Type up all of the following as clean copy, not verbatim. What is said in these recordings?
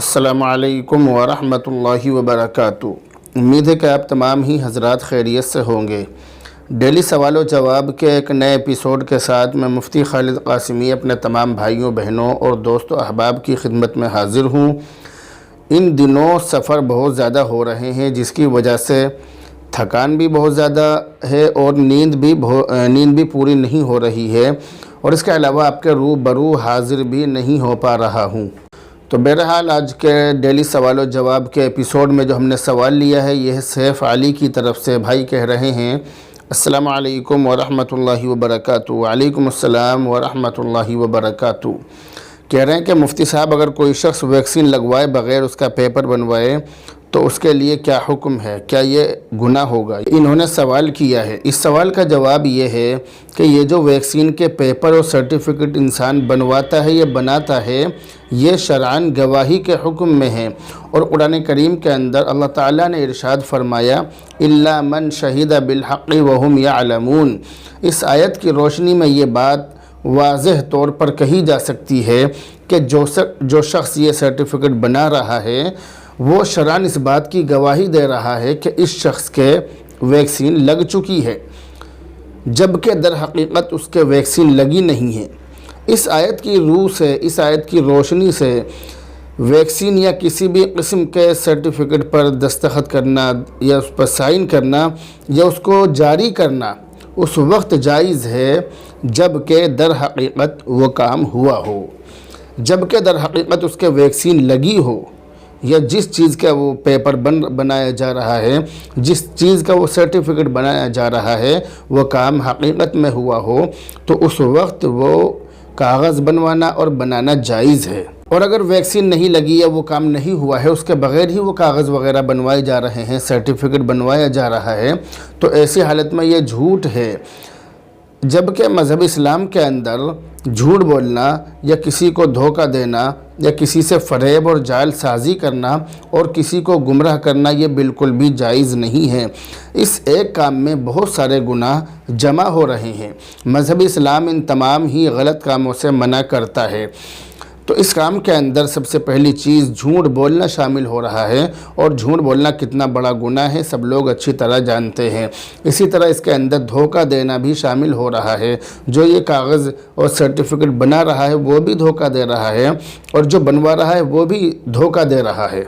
السلام علیکم ورحمۃ اللہ وبرکاتہ۔ امید ہے کہ آپ تمام ہی حضرات خیریت سے ہوں گے۔ ڈیلی سوال و جواب کے ایک نئے ایپیسوڈ کے ساتھ میں مفتی خالد قاسمی اپنے تمام بھائیوں بہنوں اور دوست و احباب کی خدمت میں حاضر ہوں۔ ان دنوں سفر بہت زیادہ ہو رہے ہیں، جس کی وجہ سے تھکان بھی بہت زیادہ ہے اور نیند بھی پوری نہیں ہو رہی ہے، اور اس کے علاوہ آپ کے روبرو حاضر بھی نہیں ہو پا رہا ہوں۔ تو بہرحال آج کے ڈیلی سوال و جواب کے ایپیسوڈ میں جو ہم نے سوال لیا ہے، یہ سیف علی کی طرف سے۔ بھائی کہہ رہے ہیں، السلام علیکم ورحمۃ اللہ وبرکاتہ۔ وعلیکم السلام ورحمۃ اللہ وبرکاتہ۔ کہہ رہے ہیں کہ مفتی صاحب، اگر کوئی شخص ویکسین لگوائے بغیر اس کا پیپر بنوائے تو اس کے لیے کیا حکم ہے؟ کیا یہ گناہ ہوگا؟ انہوں نے سوال کیا ہے۔ اس سوال کا جواب یہ ہے کہ یہ جو ویکسین کے پیپر اور سرٹیفکیٹ انسان بنواتا ہے یا بناتا ہے، یہ شرعاً گواہی کے حکم میں ہے، اور قرآن کریم کے اندر اللہ تعالیٰ نے ارشاد فرمایا، اِلَّا مَنْ شَهِدَ بِالْحَقِّ وَهُمْ يَعْلَمُونَ۔ اس آیت کی روشنی میں یہ بات واضح طور پر کہی جا سکتی ہے کہ جو شخص یہ سرٹیفکیٹ بنا رہا ہے، وہ شرعاً اس بات کی گواہی دے رہا ہے کہ اس شخص کے ویکسین لگ چکی ہے، جبکہ در حقیقت اس کے ویکسین لگی نہیں ہے۔ اس آیت کی روح سے، اس آیت کی روشنی سے ویکسین یا کسی بھی قسم کے سرٹیفکیٹ پر دستخط کرنا یا اس پر سائن کرنا یا اس کو جاری کرنا اس وقت جائز ہے جبکہ در حقیقت وہ کام ہوا ہو، جبکہ در حقیقت اس کے ویکسین لگی ہو، یا جس چیز کا وہ پیپر بنایا جا رہا ہے، جس چیز کا وہ سرٹیفکیٹ بنایا جا رہا ہے، وہ کام حقیقت میں ہوا ہو، تو اس وقت وہ کاغذ بنوانا اور بنانا جائز ہے۔ اور اگر ویکسین نہیں لگی یا وہ کام نہیں ہوا ہے، اس کے بغیر ہی وہ کاغذ وغیرہ بنوائے جا رہے ہیں، سرٹیفکیٹ بنوایا جا رہا ہے، تو ایسی حالت میں یہ جھوٹ ہے۔ جبکہ مذہب اسلام کے اندر جھوٹ بولنا یا کسی کو دھوکہ دینا یا کسی سے فریب اور جعل سازی کرنا اور کسی کو گمراہ کرنا، یہ بالکل بھی جائز نہیں ہے۔ اس ایک کام میں بہت سارے گناہ جمع ہو رہے ہیں۔ مذہب اسلام ان تمام ہی غلط کاموں سے منع کرتا ہے۔ تو اس کام کے اندر سب سے پہلی چیز جھوٹ بولنا شامل ہو رہا ہے، اور جھوٹ بولنا کتنا بڑا گناہ ہے سب لوگ اچھی طرح جانتے ہیں۔ اسی طرح اس کے اندر دھوکہ دینا بھی شامل ہو رہا ہے۔ جو یہ کاغذ اور سرٹیفکیٹ بنا رہا ہے وہ بھی دھوکہ دے رہا ہے، اور جو بنوا رہا ہے وہ بھی دھوکہ دے رہا ہے،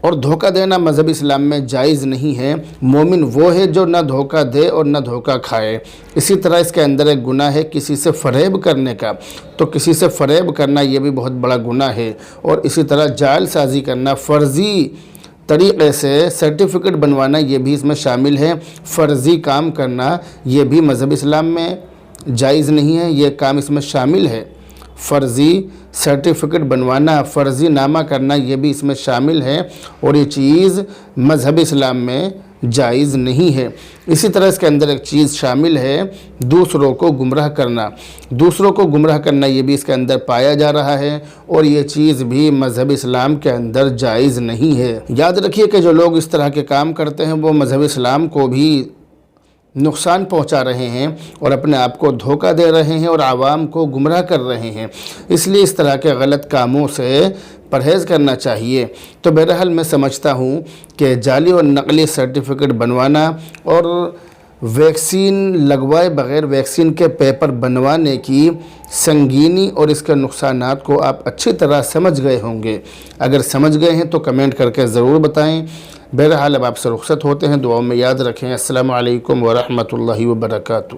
اور دھوکہ دینا مذہب اسلام میں جائز نہیں ہے۔ مومن وہ ہے جو نہ دھوکہ دے اور نہ دھوکہ کھائے۔ اسی طرح اس کے اندر ایک گناہ ہے کسی سے فریب کرنے کا، تو کسی سے فریب کرنا یہ بھی بہت بڑا گناہ ہے، اور اسی طرح جعل سازی کرنا، فرضی طریقے سے سرٹیفکیٹ بنوانا، یہ بھی اس میں شامل ہے۔ فرضی کام کرنا یہ بھی مذہب اسلام میں جائز نہیں ہے، یہ کام اس میں شامل ہے۔ فرضی سرٹیفکیٹ بنوانا، فرضی نامہ کرنا، یہ بھی اس میں شامل ہے، اور یہ چیز مذہب اسلام میں جائز نہیں ہے۔ اسی طرح اس کے اندر ایک چیز شامل ہے دوسروں کو گمراہ کرنا۔ دوسروں کو گمراہ کرنا یہ بھی اس کے اندر پایا جا رہا ہے، اور یہ چیز بھی مذہب اسلام کے اندر جائز نہیں ہے۔ یاد رکھیے کہ جو لوگ اس طرح کے کام کرتے ہیں وہ مذہب اسلام کو بھی نقصان پہنچا رہے ہیں، اور اپنے آپ کو دھوکہ دے رہے ہیں، اور عوام کو گمراہ کر رہے ہیں۔ اس لیے اس طرح کے غلط کاموں سے پرہیز کرنا چاہیے۔ تو بہرحال میں سمجھتا ہوں کہ جعلی اور نقلی سرٹیفکیٹ بنوانا اور ویکسین لگوائے بغیر ویکسین کے پیپر بنوانے کی سنگینی اور اس کے نقصانات کو آپ اچھی طرح سمجھ گئے ہوں گے۔ اگر سمجھ گئے ہیں تو کمنٹ کر کے ضرور بتائیں۔ بہرحال اب آپ سے رخصت ہوتے ہیں، دعاؤں میں یاد رکھیں۔ السلام علیکم ورحمۃ اللہ وبرکاتہ۔